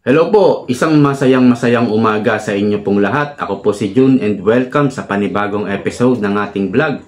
Hello po, isang masayang umaga sa inyo pong lahat. Ako po si June and welcome sa panibagong episode ng ating vlog.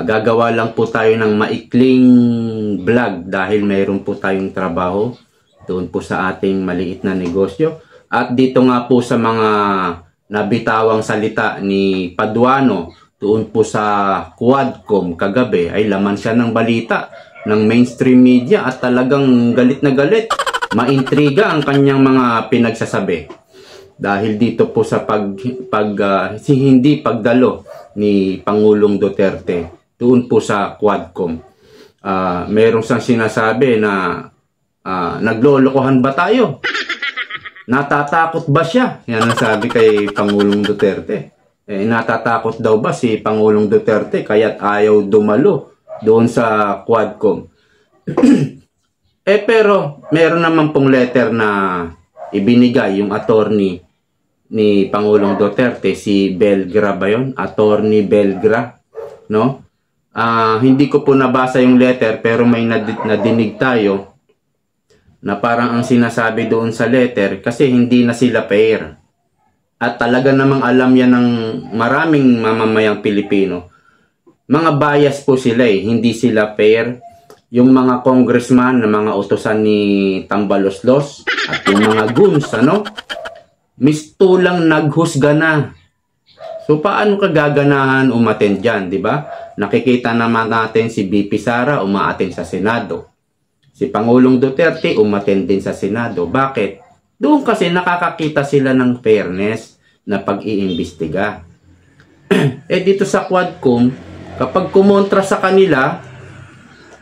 Gagawa lang po tayo ng maikling vlog dahil mayroon po tayong trabaho doon po sa ating maliit na negosyo. At dito nga po sa mga nabitawang salita ni Paduano doon po sa Quadcom kagabi ay laman siya ng balita ng mainstream media at talagang galit na galit. Maintriga ang kanyang mga pinagsasabi dahil dito po sa hindi pagdalo ni Pangulong Duterte doon po sa Quadcom. Merong siyang sinasabi na naglolokohan ba tayo? Natatakot ba siya? Yan ang sabi kay Pangulong Duterte. Natatakot daw ba si Pangulong Duterte kaya't ayaw dumalo doon sa Quadcom? Pero meron naman pong letter na ibinigay yung attorney ni Pangulong Duterte, si Belgra ba yun? Attorney Belgra, no? Hindi ko po nabasa yung letter pero may nadinig tayo na parang ang sinasabi doon sa letter kasi hindi na sila fair. At talaga namang alam yan ng maraming mamamayang Pilipino. Mga bias po sila hindi sila fair. Yung mga congressman na mga utosan ni Tambaloslos at yung mga goons, mistulang naghusga na. So, paano ka gaganahan umattend dyan, di ba? Nakikita naman natin si BP Sara umaattend sa Senado. Si Pangulong Duterte umattend din sa Senado. Bakit? Doon kasi nakakakita sila ng fairness na pag-iimbestiga. Dito sa Quadcom, kapag kumontra sa kanila,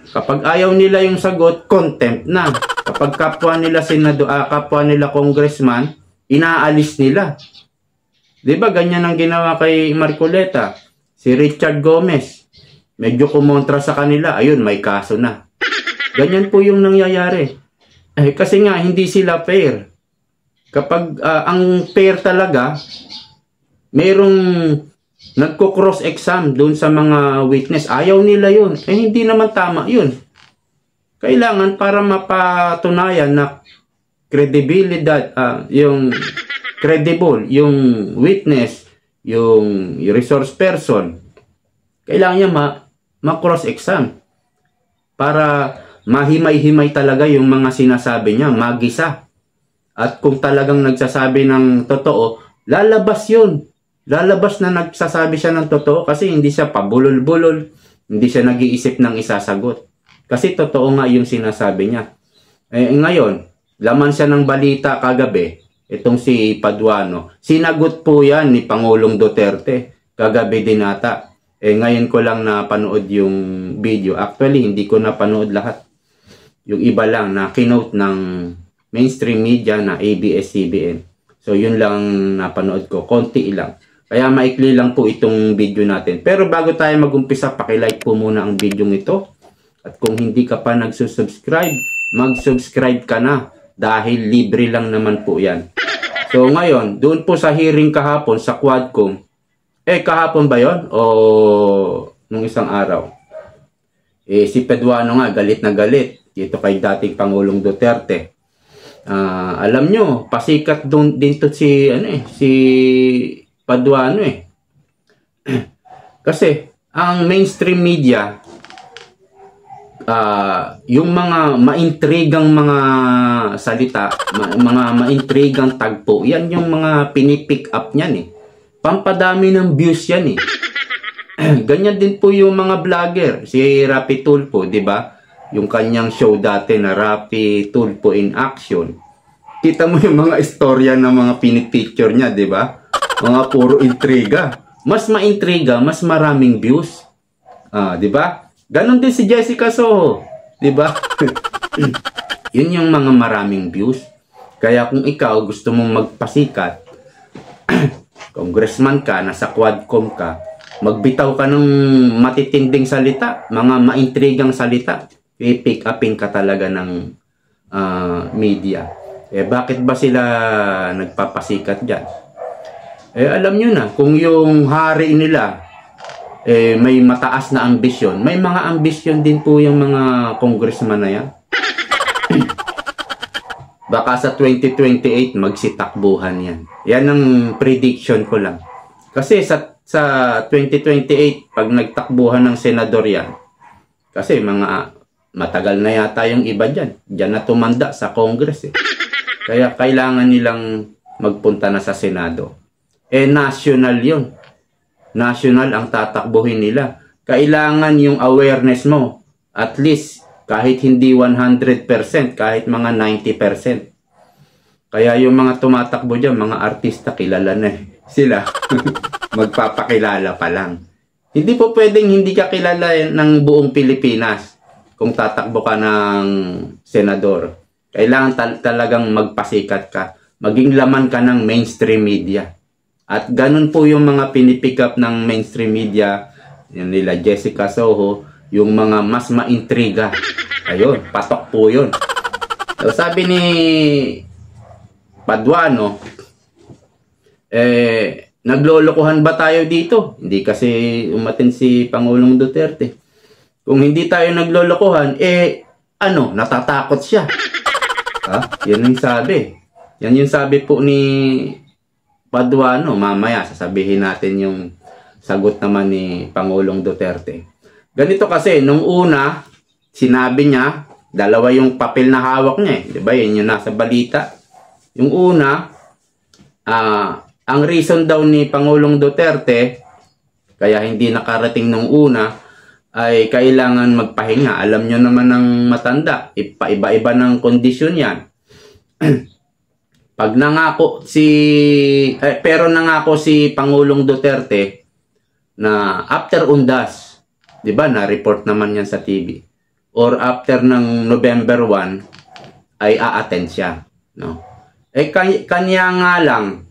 kapag ayaw nila yung sagot, contempt na. Kapag kapwa nila kapwa nila congressman, inaalis nila. 'Di ba ganyan ang ginawa kay Marcoleta? Si Richard Gomez, medyo kumontra sa kanila, ayun, may kaso na. Ganyan po yung nangyayari. Kasi nga hindi sila fair. Kapag ang fair talaga, merong nagko-cross-exam doon sa mga witness. Ayaw nila yun. Hindi naman tama yun. Kailangan para mapatunayan na credibilidad, yung credible, yung witness, yung resource person, kailangan niya ma-cross-exam para mahimay-himay talaga yung mga sinasabi niya, magisa. At kung talagang nagsasabi ng totoo, lalabas yun. Lalabas na nagsasabi siya ng totoo kasi hindi siya pabulol-bulol, hindi siya nag-iisip ng isasagot. Kasi totoo nga yung sinasabi niya. Ngayon, laman siya ng balita kagabi, itong si Paduano. Sinagot po yan ni Pangulong Duterte, kagabi din ata. Ngayon ko lang napanood yung video. Actually, hindi ko napanood lahat. Yung iba lang na kinote ng mainstream media na ABS-CBN. So, yun lang napanood ko. Konti lang. Kaya maikli lang po itong video natin. Pero bago tayo mag-umpisa, pakilike po muna ang video ito. At kung hindi ka pa nagsusubscribe, mag-subscribe ka na. Dahil libre lang naman po yan. So ngayon, doon po sa hearing kahapon sa Quadcom. Kahapon ba yon? O nung isang araw? Si Paduano nga, galit na galit. Dito kay dating Pangulong Duterte. Alam nyo, pasikat din to si Paduano kasi ang mainstream media, yung mga maintrigang mga salita, mga maintrigang tagpo, yan yung mga pinipick up niyan Pampadami ng views yan Ganyan din po yung mga vlogger, si Rapi Tulfo, di ba? Yung kanyang show dati na Rapi Tulfo in Action. Kita mo yung mga istorya ng mga pinipicture niya, di ba? Mga puro intriga. Mas maintriga, mas maraming views. Di ba? Ganon din si Jessica Soho. Di ba? Yun yung mga maraming views. Kaya kung ikaw gusto mong magpasikat, congressman ka, nasa Quadcom ka, magbitaw ka ng matitinding salita, mga maintrigang salita, i-pick upin ka talaga ng media. Bakit ba sila nagpapasikat dyan? Alam nyo na, kung yung hari nila may mataas na ambisyon, may mga ambisyon din po yung mga congressman na yan. baka sa 2028 magsitakbuhan yan. Yan ang prediction ko lang. Kasi sa 2028, pag nagtakbuhan ng senador yan, kasi mga matagal na yata yung iba dyan. Dyan na tumanda sa Congress eh. Kaya kailangan nilang magpunta na sa Senado. National yun. National ang tatakbuhin nila. Kailangan yung awareness mo. At least, kahit hindi 100%, kahit mga 90%. Kaya yung mga tumatakbo dyan, mga artista, kilala na eh. Sila, magpapakilala pa lang. Hindi po pwedeng hindi ka kilala ng buong Pilipinas kung tatakbo ka ng senador. Kailangan talagang magpasikat ka. Maging laman ka ng mainstream media. At ganun po yung mga pinipick up ng mainstream media, yung nila Jessica Soho, yung mga mas maintriga. Ayun, patok po yun. So, sabi ni Paduano, naglolokohan ba tayo dito? Hindi kasi umatin si Pangulong Duterte. Kung hindi tayo naglolokohan, natatakot siya. Yan yung sabi. Yan yung sabi po ni Paduano. Mamaya, sasabihin natin yung sagot naman ni Pangulong Duterte. Ganito kasi, nung una, sinabi niya, dalawa yung papel na hawak niya eh. Diba? Yan yung nasa balita. Yung una, ang reason daw ni Pangulong Duterte, kaya hindi nakarating nung una, ay kailangan magpahinga. Alam nyo naman ng matanda, iba-iba ng kondisyon yan. Pag nangako pero nangako si Pangulong Duterte na after undas, di ba, na-report naman yan sa TV, or after ng November 1, ay a-attend siya. No? Kanya nga lang,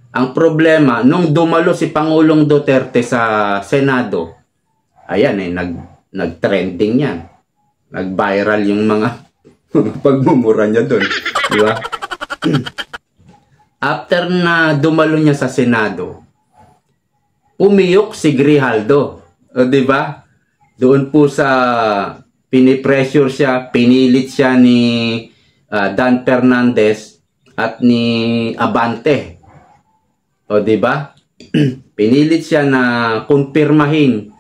ang problema, nung dumalo si Pangulong Duterte sa Senado, ayan nag-trending yan. Nag-viral yung mga pagmumura niya doon. Di ba? After na dumalo niya sa Senado, umiyok si Grijaldo. Di ba? Doon po sa pinipressure siya, pinilit siya ni Dan Fernandez at ni Abante. O di ba? Pinilit siya na kumpirmahin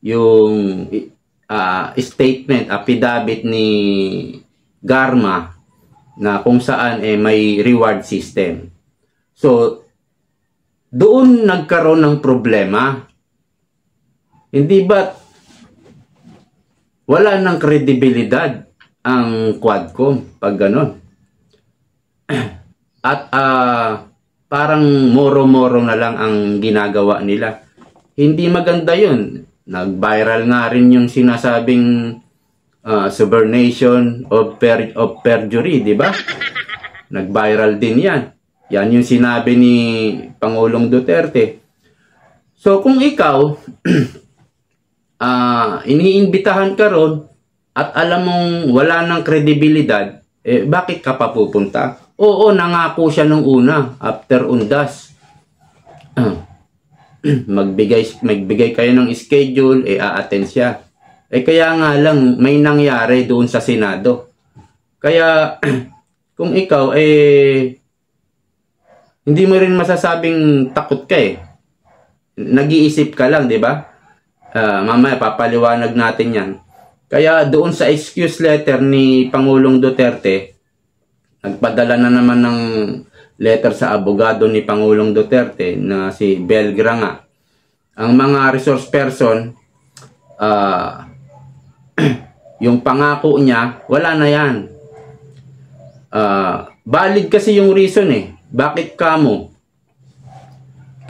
yung statement, affidavit ni Garma na kung saan may reward system. So, doon nagkaroon ng problema. Hindi ba wala ng kredibilidad ang Quadcom pag ganon? At parang moro-moro na lang ang ginagawa nila. Hindi maganda yun. Nag-viral nga rin yung sinasabing subornation of perjury, di ba? Nag-viral din yan. Yan yung sinabi ni Pangulong Duterte. So kung ikaw, iniimbitahan ka ron at alam mong wala ng kredibilidad, bakit ka pa pupunta? Oo, nangako siya nung una, after undas. Magbigay kayo ng schedule, a-attend siya. Kaya nga lang, may nangyari doon sa Senado. Kaya, kung ikaw, hindi mo rin masasabing takot ka eh. Nag-iisip ka lang, di ba? Mamaya, papaliwanag natin yan. Kaya doon sa excuse letter ni Pangulong Duterte, nagpadala na naman ng letter sa abogado ni Pangulong Duterte na si Belgra nga. Ang mga resource person, yung pangako niya, wala na yan. Valid kasi yung reason eh. Bakit kamo?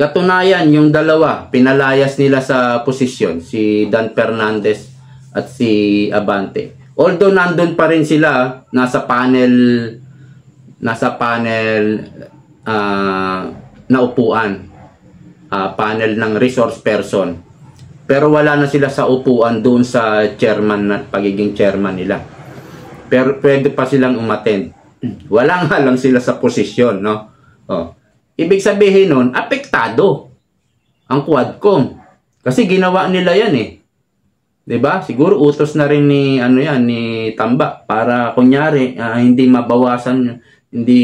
Katunayan, yung dalawa, pinalayas nila sa posisyon, si Dan Fernandez at si Abante. Although nandun pa rin sila, nasa panel na upuan, panel ng resource person, pero wala na sila sa upuan doon sa chairman at pagiging chairman nila, pero pwede pa silang umattend. Wala nga lang sila sa posisyon, no? Ibig sabihin nun, apektado ang Quadcom kasi ginawa nila yan eh. 'Di ba? Siguro utos na rin ni ano yan, ni Tamba para kunyari hindi mabawasan, hindi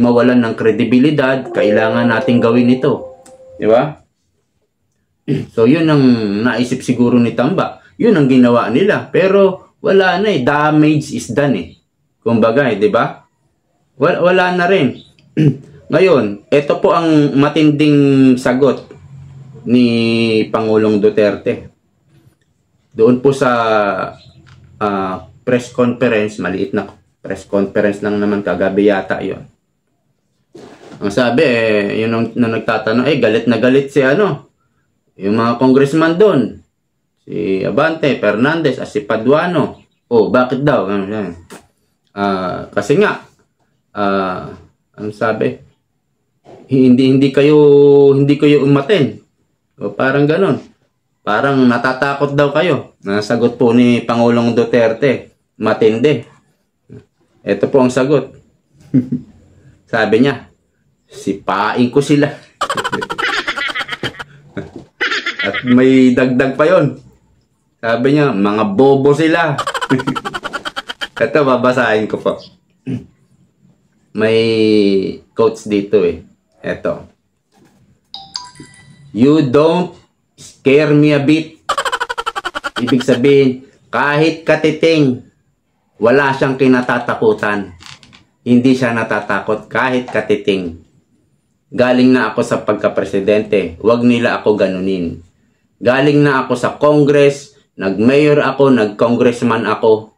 mawalan ng kredibilidad, kailangan nating gawin ito. 'Di ba? So, yun ang naisip siguro ni Tamba. Yun ang ginawa nila. Pero wala na eh. Damage is done eh. Kumbaga, 'di ba? Wala na rin. Ngayon, ito po ang matinding sagot ni Pangulong Duterte. Doon po sa press conference, maliit na press conference lang naman, kagabi yata yun. Ang sabi, yun na nagtatanong, galit na galit si yung mga congressman doon. Si Abante, Fernandez, at si Paduano. Oh, bakit daw? Kasi nga, ano sabi? Hindi kayo umaten. O parang ganon. Parang natatakot daw kayo. Nasagot po ni Pangulong Duterte. Matindi. Ito po ang sagot. Sabi niya, sipain ko sila. At may dagdag pa yon. Sabi niya, mga bobo sila. Ito, babasahin ko po. May quotes dito eh. Ito. You don't scare me a bit. Ibig sabihin, kahit katiting, wala siyang kinatatakutan. Hindi siya natatakot kahit katiting. Galing na ako sa pagka-presidente. Huwag nila ako ganunin. Galing na ako sa Congress. Nag-mayor ako, nag-congressman ako,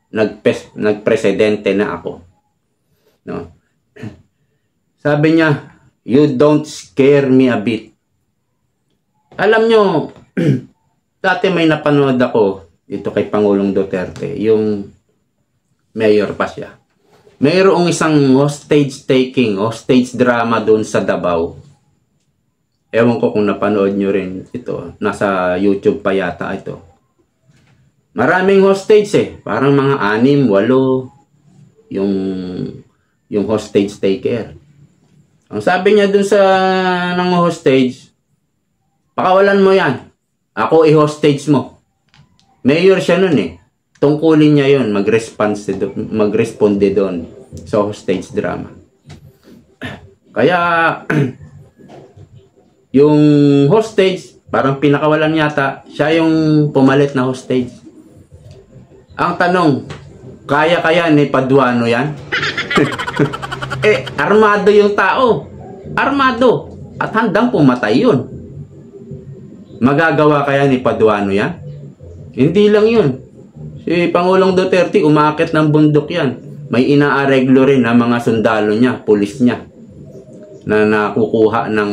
nag-presidente na ako. No? Sabi niya, you don't scare me a bit. Alam nyo, dati may napanood ako dito kay Pangulong Duterte, yung mayor pa siya. Mayroong isang hostage drama doon sa Davao. Ewan ko kung napanood nyo rin ito. Nasa YouTube pa yata ito. Maraming hostage eh. Parang mga 6, 8 yung hostage taker. Ang sabi niya dun sa ng hostage, pakawalan mo yan. Ako i-hostage mo. Mayor siya nun eh. Tungkulin niya yun, mag-responde doon sa hostage drama. Kaya, yung hostage, parang pinakawalan yata, siya yung pumalit na hostage. Ang tanong, kaya ni Paduano yan? Armado yung tao. Armado. At handang pumatay yun. Magagawa kaya ni Paduano yan? Hindi lang yun. Si Pangulong Duterte, umakit ng bundok yan. May inaareglo rin na mga sundalo niya, pulis niya, na nakukuha ng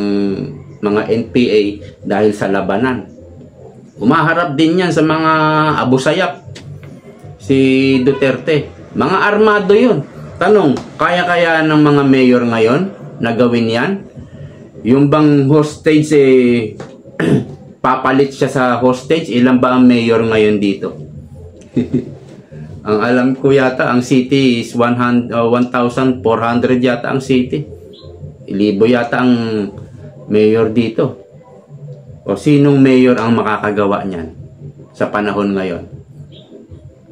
mga NPA dahil sa labanan. Umaharap din yan sa mga abusayap. Si Duterte. Mga armado yun. Tanong, kaya ng mga mayor ngayon na gawin yan? Yung bang hostage papalit siya sa hostage, ilan ba ang mayor ngayon dito? Ang alam ko yata, ang city is 1,400 yata ang city. 1,000 yata ang mayor dito. O sinong mayor ang makakagawa niyan sa panahon ngayon?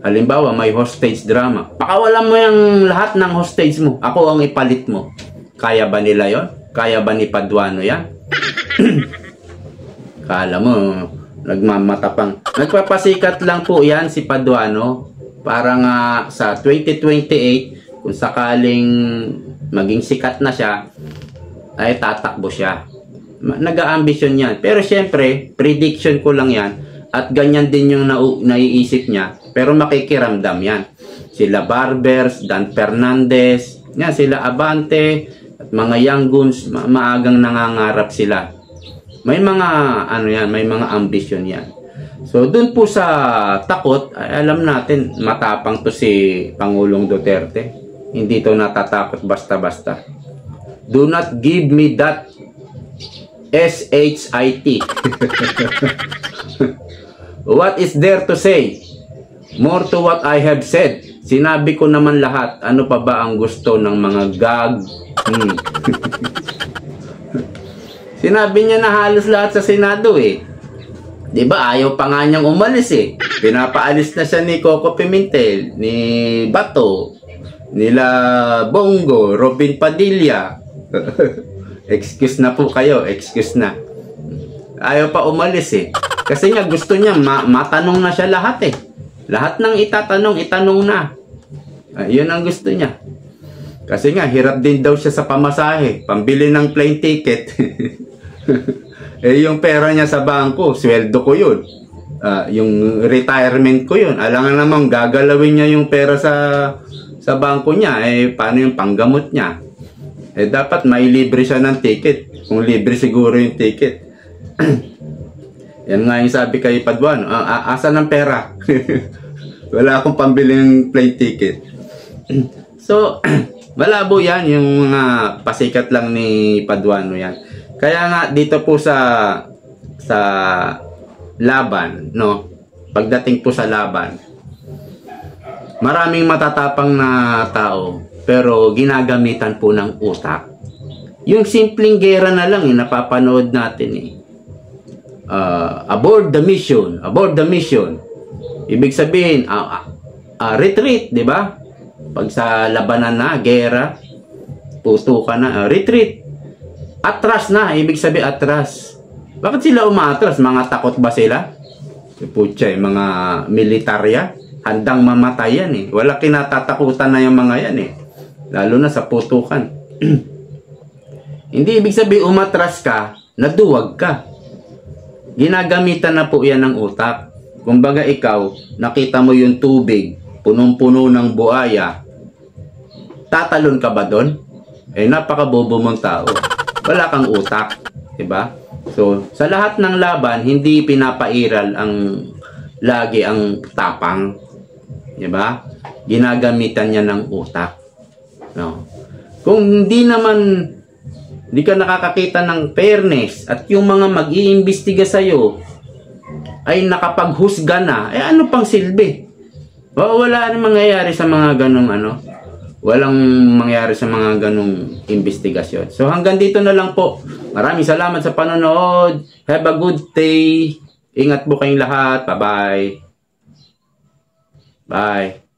Halimbawa, may hostage drama. Pakawalan mo yung lahat ng hostage mo. Ako ang ipalit mo. Kaya ba nila yon? Kaya ba ni Paduano yan? Kala mo, nagmamatapang. Nagpapasikat lang po yan si Paduano para nga sa 2028, kung sakaling maging sikat na siya, ay tatakbo siya. Nag-aambisyon yan. Pero syempre, prediction ko lang yan. At ganyan din yung naiisip niya. Pero makikiramdam yan. Sila Barbers, Dan Fernandez, yan, sila Abante, at mga young guns, maagang nangangarap sila. May mga, may mga ambisyon yan. So, dun po sa takot, ay alam natin, matapang to si Pangulong Duterte. Hindi to natatakot basta-basta. Do not give me that SHIT. What is there to say? More to what I have said. Sinabi ko naman lahat. Ano pa ba ang gusto ng mga gag? Sinabi niya na halos lahat sa Senado eh. Di ba, ayaw pa nga niyang umalis eh. Pinapaalis na siya ni Coco Pimentel, ni Bato, nila Bongo, Robin Padilla. Excuse na po kayo, excuse na. Ayaw pa umalis eh. Kasi nga gusto niya matanong na siya lahat eh. Lahat ng itatanong, itanong na. Yun ang gusto niya. Kasi nga, hirap din daw siya sa pamasahe. Pambili ng plane ticket. Eh, yung pera niya sa bangko, sweldo ko yun. Yung retirement ko yun. Alangan namang gagalawin niya yung pera sa bangko niya. Eh, paano yung panggamot niya? Eh, dapat may libre siya ng ticket. Kung libre siguro yung ticket. Yan nga yung sabi kay Paduano. Asan ang pera? Wala akong pambiling plane ticket. So, malabo yan. Yung mga pasikat lang ni Paduano yan. Kaya nga dito po sa laban, no? Pagdating po sa laban, maraming matatapang na tao pero ginagamitan po ng utak. Yung simpleng gera na lang napapanood natin eh. Aboard the mission, aboard the mission. Ibig sabihin, retreat, di ba? Pag sa labanan na, gera, putukan na, retreat. Atras na, ibig sabihin atras. Bakit sila umatras? Mga takot ba sila? Putya, mga militarya, handang mamatay yan eh. Wala kinatatakutan na yung mga yan eh. Lalo na sa putukan. Hindi ibig sabihin umatras ka, naduwag ka. Ginagamitan na po yan ng utak. Kumbaga ikaw, nakita mo yung tubig, punong-puno ng buhaya, tatalon ka ba doon? Eh, napakabobo mong tao. Wala kang utak, diba? So, sa lahat ng laban, hindi pinapairal lagi ang tapang, diba? Ginagamitan niya ng utak. No. Kung hindi ka nakakakita ng fairness at yung mga mag-iimbestiga sa'yo ay nakapaghusga na, eh ano pang silbi? Wala nang mangyayari sa mga ganong walang mangyari sa mga ganong investigasyon. So hanggang dito na lang po. Maraming salamat sa panonood. Have a good day. Ingat po kayong lahat. Bye-bye. Bye.